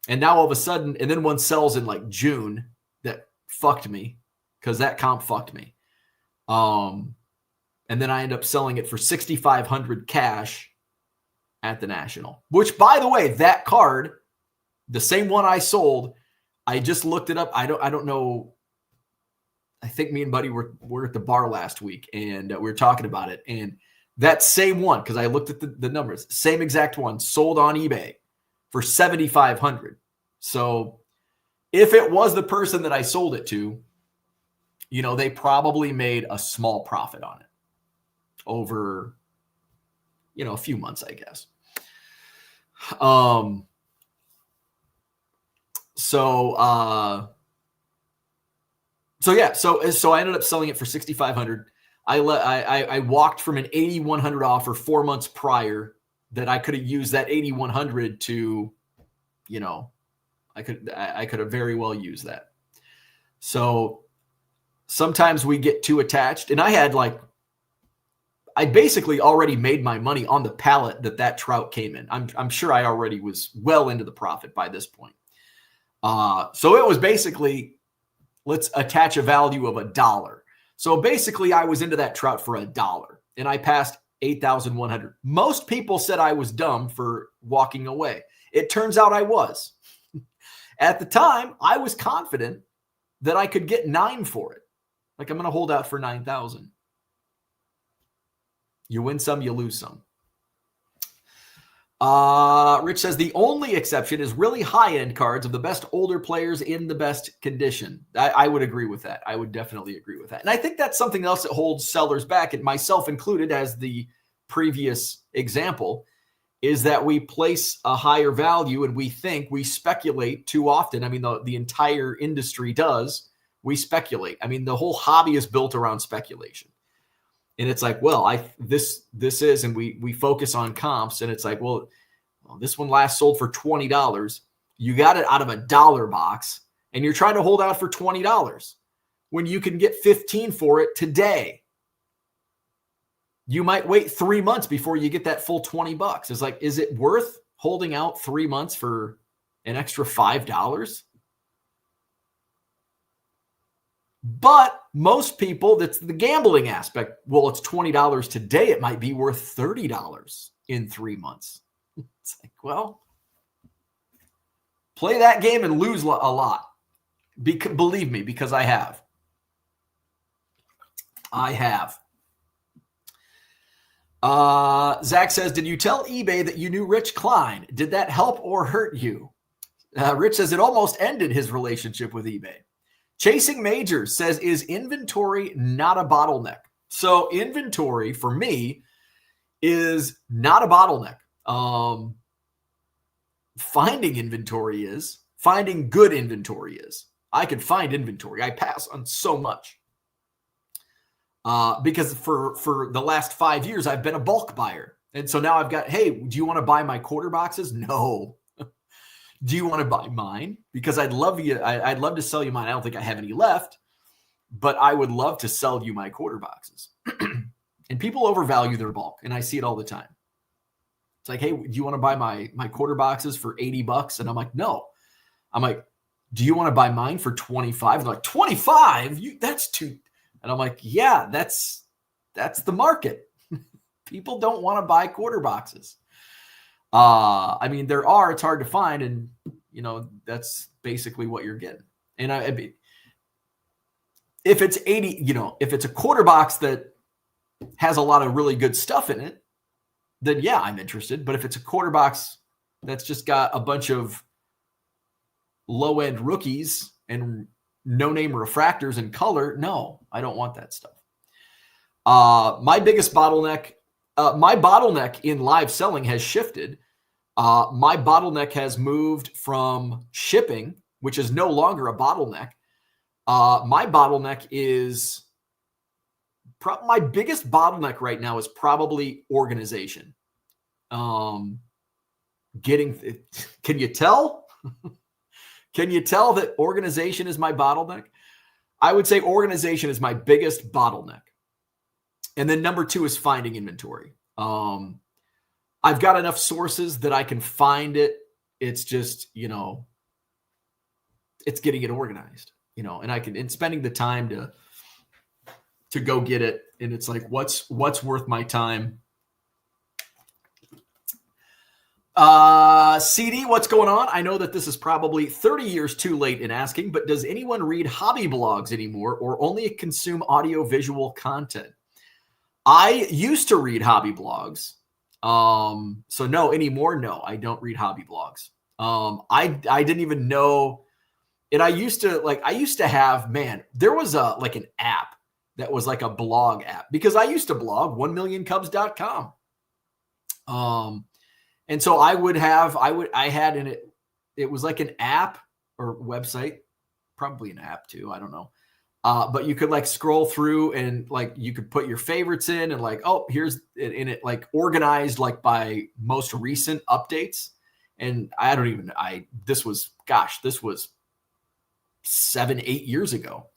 And now all of a sudden, and then one sells in like June that fucked me because that comp fucked me. And then I end up selling it for $6,500 cash at the National, which, by the way, that card, the same one I sold, I just looked it up. I don't know. I think me and Buddy were at the bar last week and we were talking about it. And that same one, because I looked at the numbers, same exact one sold on eBay for $7,500. So if it was the person that I sold it to, they probably made a small profit on it over, a few months, I guess. So I ended up selling it for $6,500. I walked from an $8,100 offer 4 months prior that I could have used that $8,100 to, I could have very well used that. So sometimes we get too attached, and I basically already made my money on the pallet that Trout came in. I'm sure I already was well into the profit by this point. So it was basically, let's attach a value of $1. So basically I was into that Trout for $1 and I passed 8,100. Most people said I was dumb for walking away. It turns out I was. At the time, I was confident that I could get 9 for it. Like, I'm going to hold out for 9,000. You win some, you lose some. Rich says the only exception is really high-end cards of the best older players in the best condition. I would agree with that. I would definitely agree with that. And I think that's something else that holds sellers back, and myself included as the previous example, is that we place a higher value and we speculate too often. I mean, the entire industry does. We speculate. I mean, the whole hobby is built around speculation. And it's like, well, this is, and we focus on comps, and it's like, well, this one last sold for $20. You got it out of $1 box, and you're trying to hold out for $20. when you can get 15 for it today? You might wait 3 months before you get that full $20. It's like, is it worth holding out 3 months for an extra $5? But most people, that's the gambling aspect. Well, it's $20 today. It might be worth $30 in 3 months. It's like, well, play that game and lose a lot. Believe me, because I have. Zach says, did you tell eBay that you knew Rich Klein? Did that help or hurt you? Rich says it almost ended his relationship with eBay. Chasing Majors says, is inventory not a bottleneck? So inventory for me is not a bottleneck. Finding inventory is. Finding good inventory is. I can find inventory. I pass on so much. Because for the last 5 years, I've been a bulk buyer. And so now I've got, hey, do you want to buy my quarter boxes? No. Do you want to buy mine? Because I'd love to sell you mine. I don't think I have any left, but I would love to sell you my quarter boxes. And people overvalue their bulk, and I see it all the time. It's like, hey, do you want to buy my quarter boxes for $80? And I'm like, no. I'm like, do you want to buy mine for $25? They're like, $25? That's too. And I'm like, yeah, that's the market. People don't want to buy quarter boxes. I mean, it's hard to find, and that's basically what you're getting. And I mean, if it's 80, if it's a quarter box that has a lot of really good stuff in it, then yeah, I'm interested. But if it's a quarter box that's just got a bunch of low-end rookies and no-name refractors and color, no, I don't want that stuff. My biggest bottleneck, my bottleneck in live selling has shifted. My bottleneck has moved from shipping, which is no longer a bottleneck. My bottleneck is my biggest bottleneck right now is probably organization. Can you tell? Can you tell that organization is my bottleneck? I would say organization is my biggest bottleneck. And then number 2 is finding inventory. I've got enough sources that I can find it. It's just, it's getting it organized, and spending the time to go get it. And it's like, what's worth my time? CD, what's going on? I know that this is probably 30 years too late in asking, but does anyone read hobby blogs anymore or only consume audio visual content? I used to read hobby blogs. So no, anymore. No, I don't read hobby blogs. I didn't even know. And I used to have, there was an app that was like a blog app, because I used to blog 1millioncubs.com. And so it was like an app or website, probably an app too. I don't know. But you could scroll through and you could put your favorites in and here's in it, organized by most recent updates. And this was 7-8 years ago.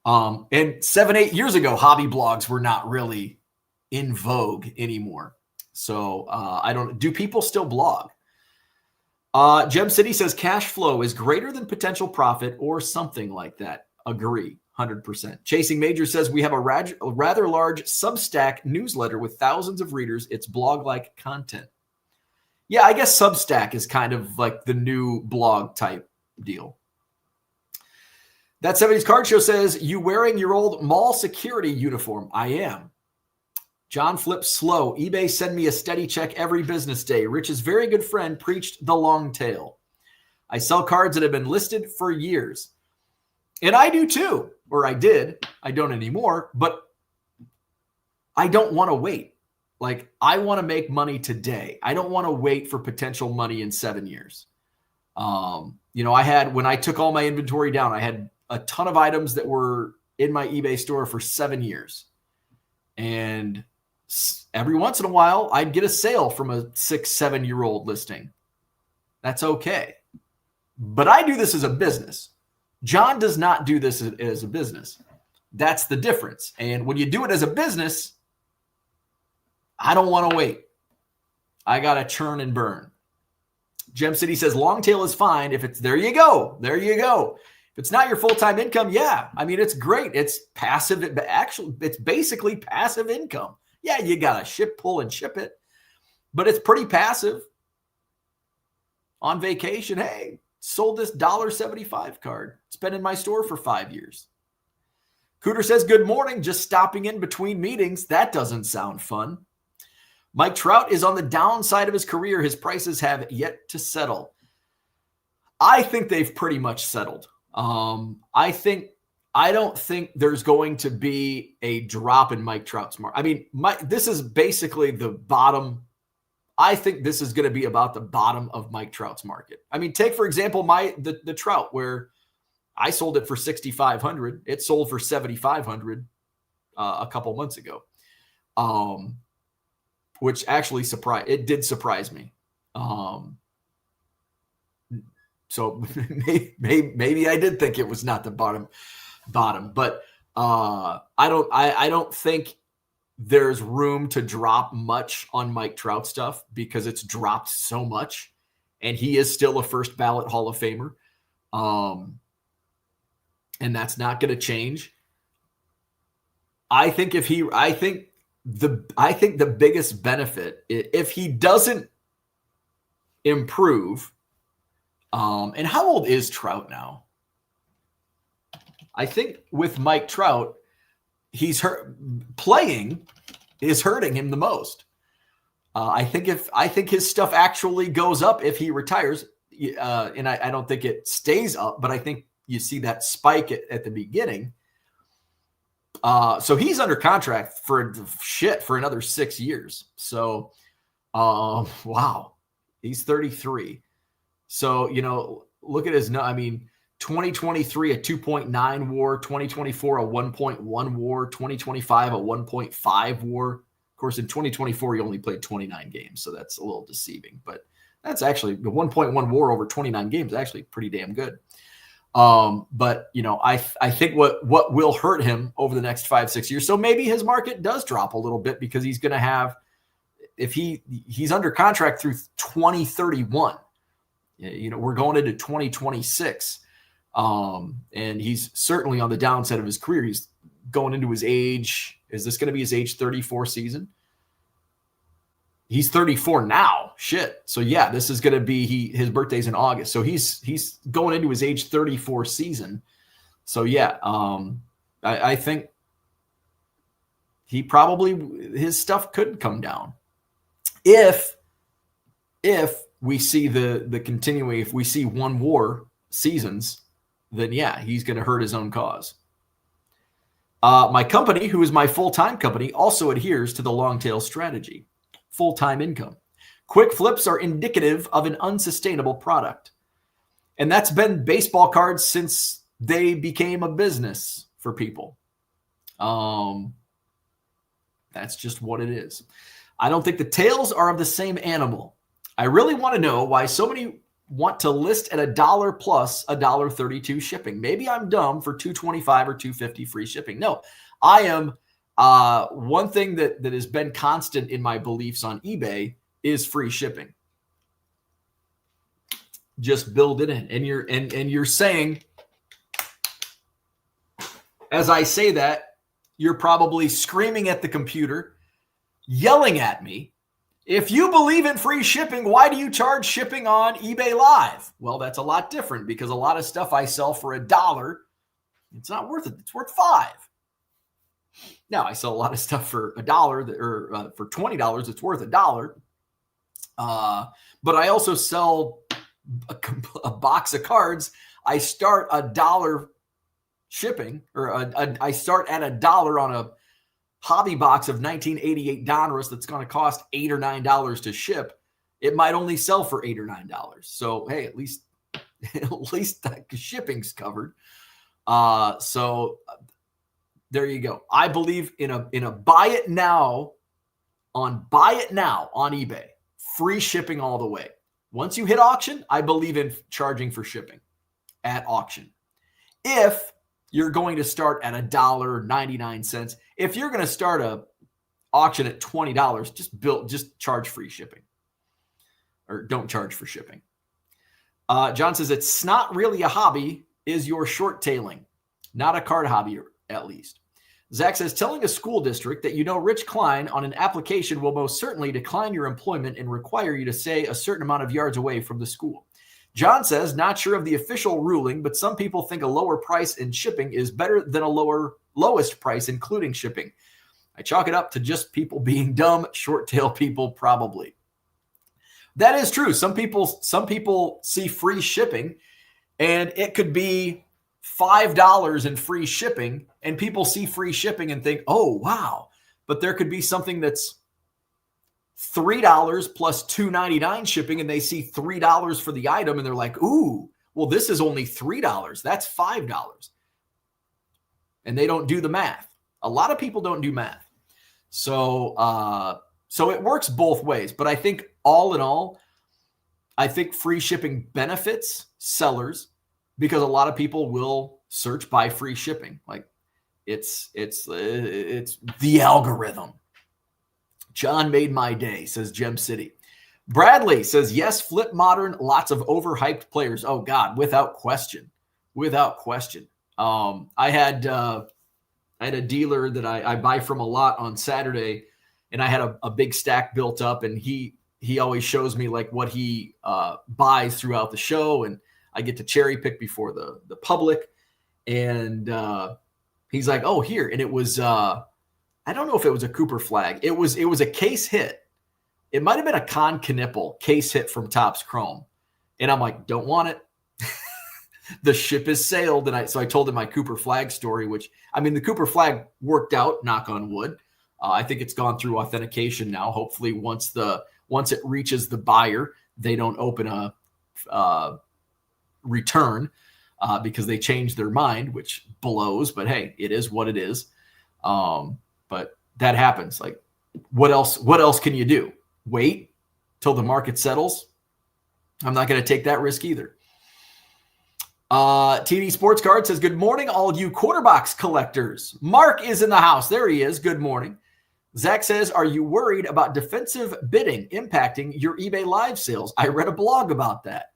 And 7-8 years ago, hobby blogs were not really in vogue anymore. So do people still blog? Gem City says cash flow is greater than potential profit or something like that. Agree, 100%. Chasing Major says we have a rather large Substack newsletter with thousands of readers. It's blog-like content. Yeah, I guess Substack is kind of like the new blog type deal. That 70s Card Show says, you wearing your old mall security uniform? I am. John flips slow. eBay send me a steady check every business day. Rich's very good friend preached the long tail. I sell cards that have been listed for years. And I do too, or I did. I don't anymore, but I don't want to wait. I want to make money today. I don't want to wait for potential money in 7 years. When I took all my inventory down, I had a ton of items that were in my eBay store for 7 years. And every once in a while, I'd get a sale from a 6-7-year-old listing. That's okay. But I do this as a business. John does not do this as a business. That's the difference. And when you do it as a business, I don't want to wait. I got to churn and burn. Gem City says long tail is fine if it's there you go. There you go. If it's not your full-time income, yeah. I mean, it's great. It's passive. Actually, it's basically passive income. Yeah, you got to ship, pull, and ship it. But it's pretty passive. On vacation, hey, sold this $1.75 card. It's been in my store for 5 years. Cooter says, good morning. Just stopping in between meetings. That doesn't sound fun. Mike Trout is on the downside of his career. His prices have yet to settle. I think they've pretty much settled. I don't think there's going to be a drop in Mike Trout's market. I mean, this is basically the bottom. I think this is going to be about the bottom of Mike Trout's market. I mean, take for example the Trout, where I sold it for $6,500. It sold for $7,500 a couple months ago, which actually did surprise me. So maybe I did think it was not the bottom, but I don't think there's room to drop much on Mike Trout stuff because it's dropped so much, and he is still a first ballot Hall of Famer. And that's not going to change. I think the biggest benefit, if he doesn't improve, and how old is Trout now? I think with Mike Trout, playing is hurting him the most. I think his stuff actually goes up if he retires, and I don't think it stays up, but I think you see that spike at the beginning. So he's under contract for another 6 years. So, wow, he's 33. So, look at his, 2023, a 2.9 WAR, 2024, a 1.1 WAR, 2025, a 1.5 WAR. Of course, in 2024, he only played 29 games. So that's a little deceiving, but that's actually the 1.1 WAR over 29 games, actually pretty damn good. But I think what will hurt him over the next 5-6 years. So maybe his market does drop a little bit because he's going to have, if he's under contract through 2031, we're going into 2026. And he's certainly on the downside of his career. He's going into his age. Is this going to be his age 34 season? He's 34 now. Shit. So yeah, this is going to be his birthday's in August. So he's going into his age 34 season. So yeah, I think his stuff could come down if we see the continuing. If we see one WAR seasons, then yeah, he's going to hurt his own cause. My company, who is my full-time company, also adheres to the long tail strategy. Full-time income. Quick flips are indicative of an unsustainable product. And that's been baseball cards since they became a business for people. That's just what it is. I don't think the tails are of the same animal. I really want to know why so many want to list at $1 plus $1.32 shipping. Maybe I'm dumb for $2.25 or $2.50 free shipping. No, I am. One thing that has been constant in my beliefs on eBay is free shipping. Just build it in. And you're saying, as I say that, you're probably screaming at the computer, yelling at me. If you believe in free shipping, why do you charge shipping on eBay Live? Well, that's a lot different because a lot of stuff I sell for $1, it's not worth it. It's worth $5. Now, I sell a lot of stuff for $1 or for $20. It's worth $1. But I also sell a box of cards. I start $1 shipping, or I start at $1 on a hobby box of 1988 Donruss that's going to cost $8 or $9 to ship. It might only sell for $8 or $9. So hey, at least the shipping's covered. So there you go. I believe in a buy it now on eBay. Free shipping all the way. Once you hit auction, I believe in charging for shipping at auction. if you're going to start at $1.99. If you're going to start a auction at $20, just charge free shipping, or don't charge for shipping. John says it's not really a hobby. Is your short tailing not a card hobby, at least? Zach says telling a school district that you know Rich Klein on an application will most certainly decline your employment and require you to stay a certain amount of yards away from the school. John says not sure of the official ruling, but some people think a lower price in shipping is better than a lowest price including shipping. I chalk it up to just people being dumb, short tail people probably. That is true. Some people see free shipping, and it could be $5 in free shipping, and people see free shipping and think, oh, wow. But there could be something that's $3 plus $2.99 shipping, and they see $3 for the item, and they're like, ooh, well, this is only $3. That's $5. And they don't do the math. A lot of people don't do math. So it works both ways. But I think all in all, I think free shipping benefits sellers because a lot of people will search by free shipping. Like it's the algorithm. John made my day, says Gem City. Bradley says, yes, flip modern, lots of overhyped players. Oh God, without question. Without question. I had a dealer that I buy from a lot on Saturday, and I had a big stack built up, and he always shows me like what he buys throughout the show, and I get to cherry pick before the public. And he's like, oh, here. And it was, I don't know if it was a Cooper flag. It was a case hit. It might've been a Con Knipple case hit from Topps Chrome. And I'm like, don't want it. The ship has sailed. And so I told him my Cooper flag story, which, I mean, the Cooper flag worked out, knock on wood. I think it's gone through authentication now. Hopefully once it reaches the buyer, they don't open a return because they changed their mind, which blows, but hey, it is what it is. But that happens. Like what else can you do? Wait till the market settles? I'm not going to take that risk either. TD Sports Card says, good morning, all you quarterbacks collectors. Mark is in the house. There he is. Good morning. Zach says, are you worried about defensive bidding impacting your eBay live sales? I read a blog about that.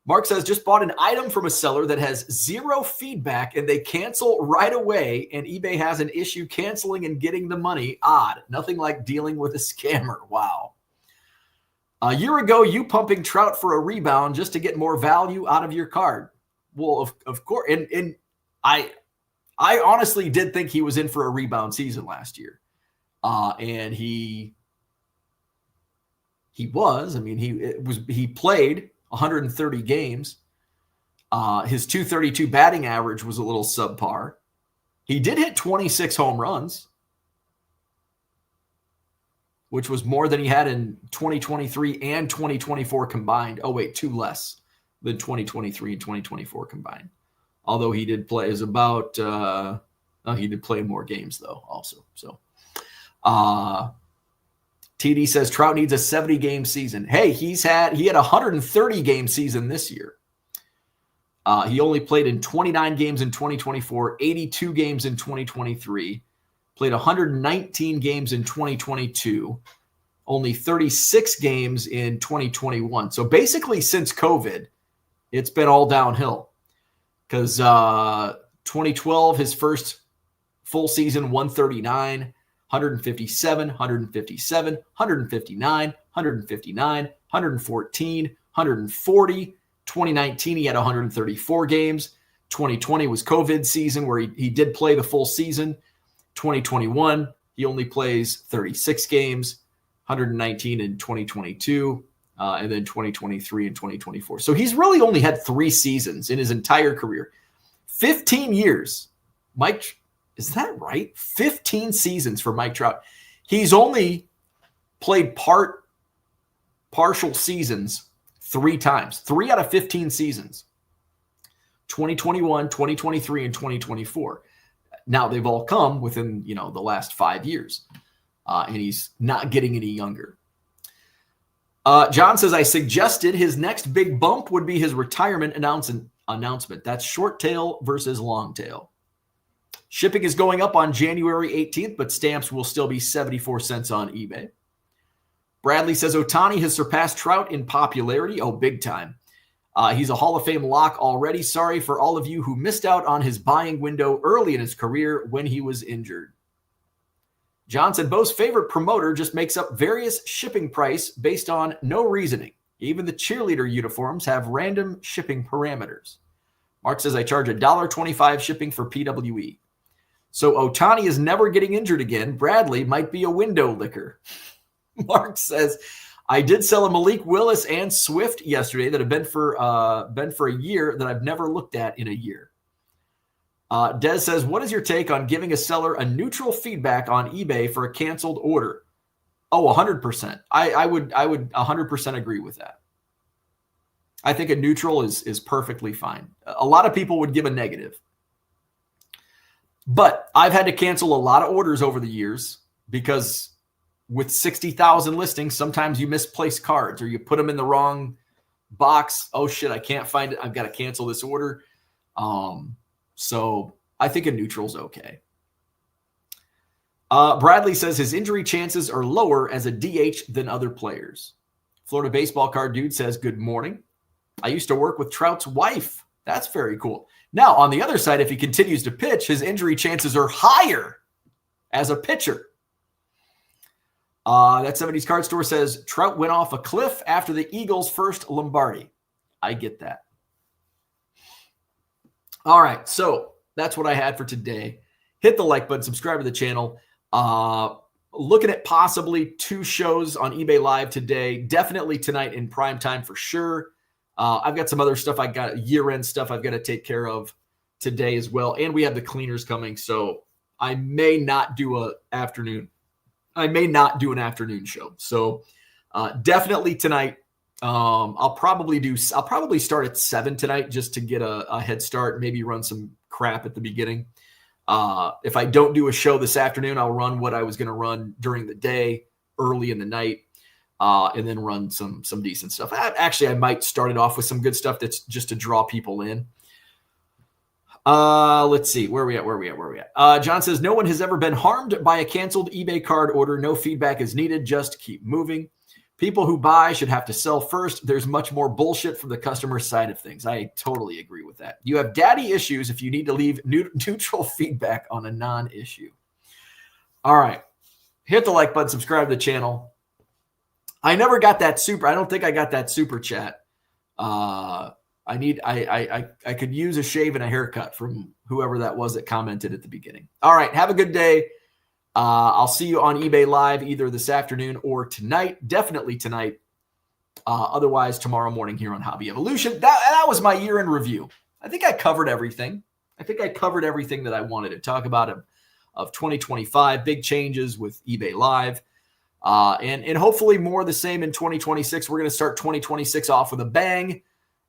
Mark says, just bought an item from a seller that has zero feedback and they cancel right away, and eBay has an issue canceling and getting the money. Odd. Nothing like dealing with a scammer. Wow. A year ago, you pumping Trout for a rebound just to get more value out of your card. Well, of course. And I honestly did think he was in for a rebound season last year. And he was. I mean, he played 130 games. His .232 batting average was a little subpar. He did hit 26 home runs, which was more than he had in 2023 and 2024 combined. Oh, wait, 2 less than 2023 and 2024 combined. Although he did play he did play more games though also. So TD says Trout needs a 70-game season. Hey, he had a 130-game season this year. He only played in 29 games in 2024, 82 games in 2023, played 119 games in 2022, only 36 games in 2021. So basically since COVID, it's been all downhill because 2012, his first full season, 139, 157, 157, 159, 159, 114, 140. 2019, he had 134 games. 2020 was COVID season where he did play the full season. 2021, he only plays 36 games, 119 in 2022. And then 2023 and 2024. So he's really only had 3 seasons in his entire career. 15 years. Mike, is that right? 15 seasons for Mike Trout. He's only played partial seasons 3 times. 3 out of 15 seasons. 2021, 2023, and 2024. Now they've all come within, the last 5 years. And he's not getting any younger. John says, I suggested his next big bump would be his retirement announcement. That's short tail versus long tail. Shipping is going up on January 18th, but stamps will still be 74 cents on eBay. Bradley says Ohtani has surpassed Trout in popularity. Oh, big time. He's a Hall of Fame lock already. Sorry for all of you who missed out on his buying window early in his career when he was injured. John said Bo's favorite promoter just makes up various shipping price based on no reasoning. Even the cheerleader uniforms have random shipping parameters. Mark says I charge $1.25 shipping for PWE. So Ohtani is never getting injured again. Bradley might be a window licker. Mark says, I did sell a Malik Willis and Swift yesterday that have been for a year that I've never looked at in a year. Des says, what is your take on giving a seller a neutral feedback on eBay for a canceled order? Oh, 100%. I would 100% agree with that. I think a neutral is perfectly fine. A lot of people would give a negative. But I've had to cancel a lot of orders over the years because with 60,000 listings, sometimes you misplace cards or you put them in the wrong box. Oh, shit, I can't find it. I've got to cancel this order. So I think a neutral's okay. Bradley says his injury chances are lower as a DH than other players. Florida baseball card dude says, good morning. I used to work with Trout's wife. That's very cool. Now, on the other side, if he continues to pitch, his injury chances are higher as a pitcher. That 70s card store says Trout went off a cliff after the Eagles' first Lombardi. I get that. All right, so that's what I had for today. Hit the like button, subscribe to the channel. Looking at possibly 2 shows on eBay Live today. Definitely tonight in prime time for sure. I've got some other stuff. I got year-end stuff I've got to take care of today as well. And we have the cleaners coming, so I may not do an afternoon show. So definitely tonight. I'll probably start at 7 tonight just to get a head start, maybe run some crap at the beginning. If I don't do a show this afternoon, I'll run what I was going to run during the day, early in the night. And then run some decent stuff. Actually, I might start it off with some good stuff that's just to draw people in. Let's see. Where are we at? John says, no one has ever been harmed by a canceled eBay card order. No feedback is needed. Just keep moving. People who buy should have to sell first. There's much more bullshit from the customer side of things. I totally agree with that. You have daddy issues if you need to leave neutral feedback on a non-issue. All right. Hit the like button, subscribe to the channel. I never got that super. I don't think I got that super chat. I could use a shave and a haircut from whoever that was that commented at the beginning. All right. Have a good day. I'll see you on eBay Live either this afternoon or tonight. Definitely tonight. Otherwise, tomorrow morning here on Hobby Evolution. That was my year in review. I think I covered everything. That I wanted to talk about of 2025. Big changes with eBay Live. And hopefully more of the same in 2026. We're going to start 2026 off with a bang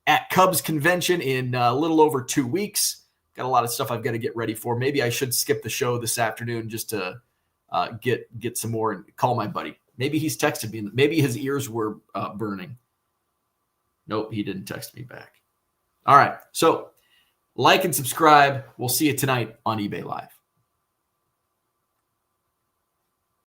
at Cubs Convention in a little over 2 weeks. Got a lot of stuff I've got to get ready for. Maybe I should skip the show this afternoon just to get some more and call my buddy. Maybe he's texted me. Maybe his ears were burning. Nope, he didn't text me back. All right, so like and subscribe. We'll see you tonight on eBay Live.